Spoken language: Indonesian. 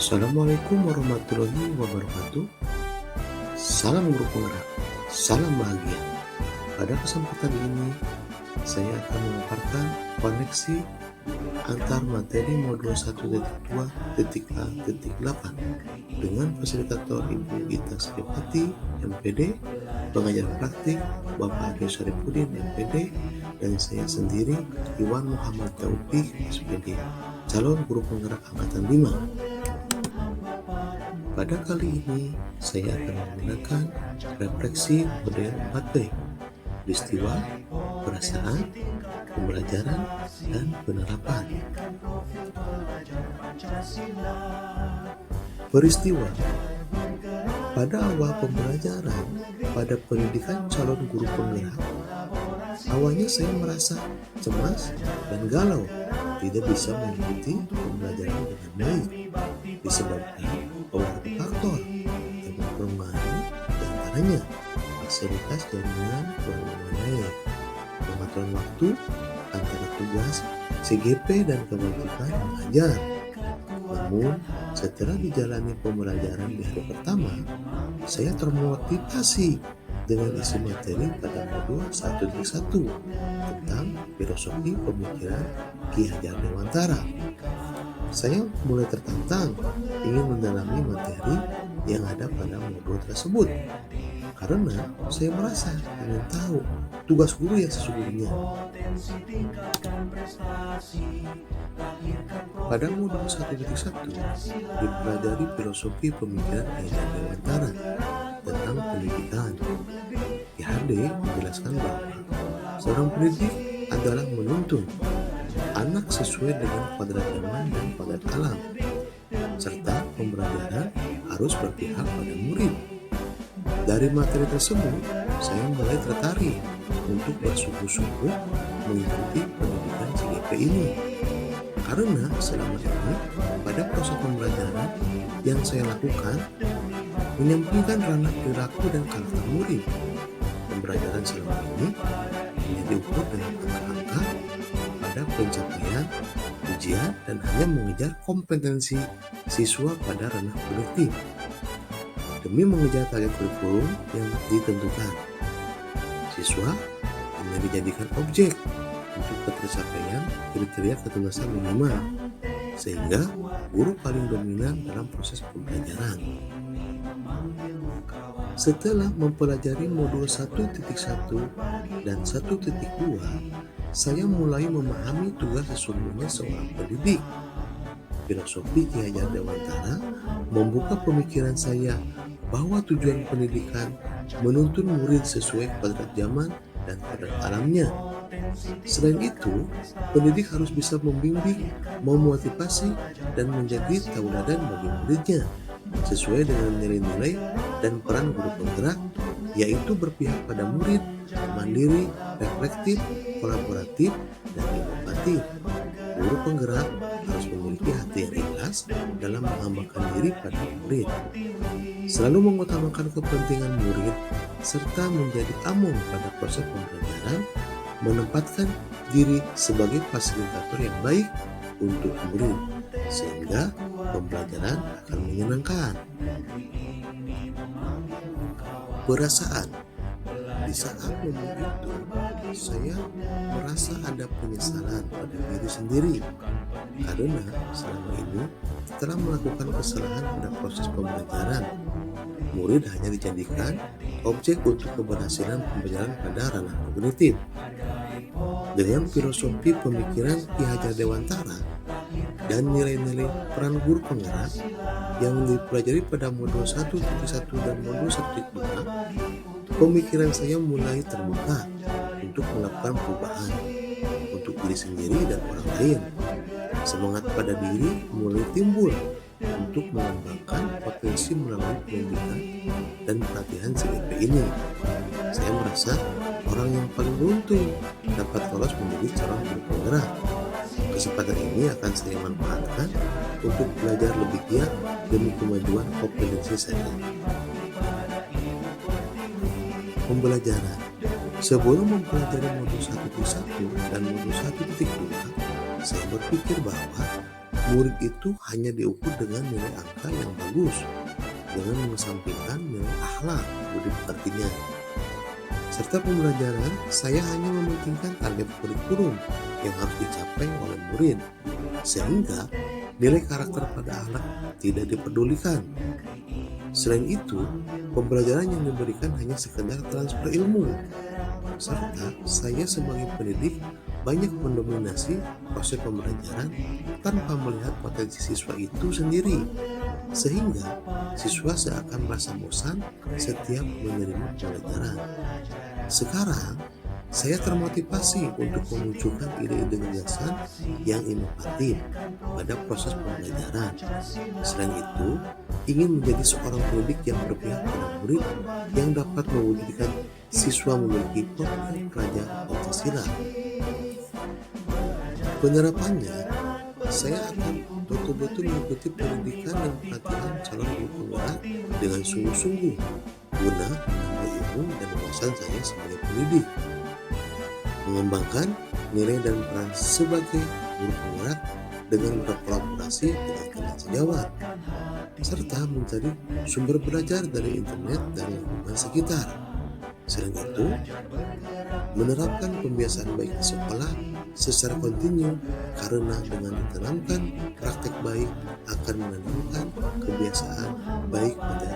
Assalamualaikum warahmatullahi wabarakatuh. Salam guru penggerak, salam bahagia. Pada kesempatan ini, saya akan memaparkan koneksi antar materi modul 1.2.a.8 dengan fasilitator Ibu Gita Sripati, MPD, pengajar praktik Bapak Agus Saripudin, MPD, dan saya sendiri Iwan Muhammad Taufik, SPD, calon guru penggerak angkatan 5. Pada kali ini, saya akan menggunakan refleksi model 4B, peristiwa, perasaan, pembelajaran, dan penerapan. Peristiwa. Pada awal pembelajaran pada pendidikan calon guru penggerak, awalnya saya merasa cemas dan galau, tidak bisa mengikuti pembelajaran dengan baik, disebabkan beberapa faktor yang berpengaruh, diantaranya fasilitas jaringan kurang memadai, pengaturan waktu antara tugas CGP dan kewajiban mengajar. Namun, setelah dijalani pembelajaran di hari pertama, saya termotivasi dengan isi materi pada modul 1.1 tentang filosofi pemikiran Ki Hajar Dewantara. Saya mulai tertantang ingin mendalami materi yang ada pada modul tersebut karena saya merasa ingin tahu tugas guru yang sesungguhnya. Pada modul 1.1 dipelajari filosofi pemikiran Ki Hajar Dewantara tentang pendidikan. Ki HD menjelaskan bahwa seorang pendidik adalah menuntun anak sesuai dengan kodrat zaman dan kodrat alam, serta pembelajaran harus berpihak pada murid. Dari materi tersebut, saya mulai tertarik untuk bersungguh-sungguh mengikuti pendidikan CGP ini. Karena selama ini, pada proses pembelajaran yang saya lakukan, menyampingkan ranah perilaku dan karakter murid. Pembelajaran selama ini hanya diukur dengan angka-angka pada pencapaian ujian dan hanya mengejar kompetensi siswa pada ranah kolektif demi mengejar target kurikulum yang ditentukan. Siswa hanya dijadikan objek untuk tercapaian kriteria ketuntasan minimal, sehingga guru paling dominan dalam proses pembelajaran. Setelah mempelajari modul 1.1 dan 1.2, saya mulai memahami tugas sesungguhnya seorang pendidik. Filosofi Ki Hajar Dewantara membuka pemikiran saya bahwa tujuan pendidikan menuntun murid sesuai kodrat zaman dan kodrat alamnya. Selain itu, pendidik harus bisa membimbing, memotivasi, dan menjadi tauladan bagi muridnya sesuai dengan nilai-nilai dan peran guru penggerak, yaitu berpihak pada murid, mandiri, reflektif, kolaboratif, dan inovatif. Guru penggerak harus memiliki hati yang ikhlas dalam menghambakan diri pada murid, selalu mengutamakan kepentingan murid, serta menjadi among pada proses pembelajaran, menempatkan diri sebagai fasilitator yang baik untuk murid, sehingga pembelajaran akan menyenangkan. Perasaan. Di saat momen itu, saya merasa ada penyesalan pada diri sendiri karena selama ini telah melakukan kesalahan pada proses pembelajaran. Murid hanya dijadikan objek untuk keberhasilan pembelajaran pada ranah kognitif. Dengan filosofi pemikiran Ki Hajar Dewantara dan nilai-nilai peran guru penggerak yang dipelajari pada modul 1.1 dan modul 1.2, pemikiran saya mulai terbuka untuk melakukan perubahan untuk diri sendiri dan orang lain. Semangat pada diri mulai timbul untuk mengembangkan potensi melalui pendidikan dan pelatihan CGP ini. Saya merasa orang yang paling beruntung dapat lolos menjadi calon guru penggerak. Kesempatan ini akan saya manfaatkan untuk belajar lebih giat demi kemajuan kompetensi saya. Pembelajaran. Sebelum mempelajari modul 1.1 dan modul 1.2, saya berpikir bahwa Murid itu hanya diukur dengan nilai angka yang bagus, dengan mengesampingkan nilai akhlak budi pekertinya. Serta pembelajaran, saya hanya mementingkan target kurikulum yang harus dicapai oleh murid, sehingga nilai karakter pada anak tidak dipedulikan. Selain itu, pembelajaran yang diberikan hanya sekedar transfer ilmu, serta saya sebagai pendidik banyak mendominasi proses pembelajaran tanpa melihat potensi siswa itu sendiri, sehingga siswa seakan merasa bosan setiap menerima pembelajaran. Sekarang, saya termotivasi untuk memunculkan ide-ide gagasan yang inovatif pada proses pembelajaran. Selain itu, ingin menjadi seorang pendidik yang berpihak pada murid yang dapat mewujudkan siswa memiliki profil pelajar Pancasila. Penerapannya, saya akan betul-betul mengikuti pendidikan dan pelatihan calon guru penggerak dengan sungguh-sungguh guna menambah ilmu dan wawasan saya sebagai pendidik, mengembangkan nilai dan peran sebagai guru penggerak dengan berkolaborasi dengan teman sejawat, serta mencari sumber belajar dari internet dan lingkungan sekitar. Selain itu, menerapkan pembiasaan baik di sekolah secara kontinu, karena dengan ditanamkan praktek baik akan menanamkan kebiasaan baik pada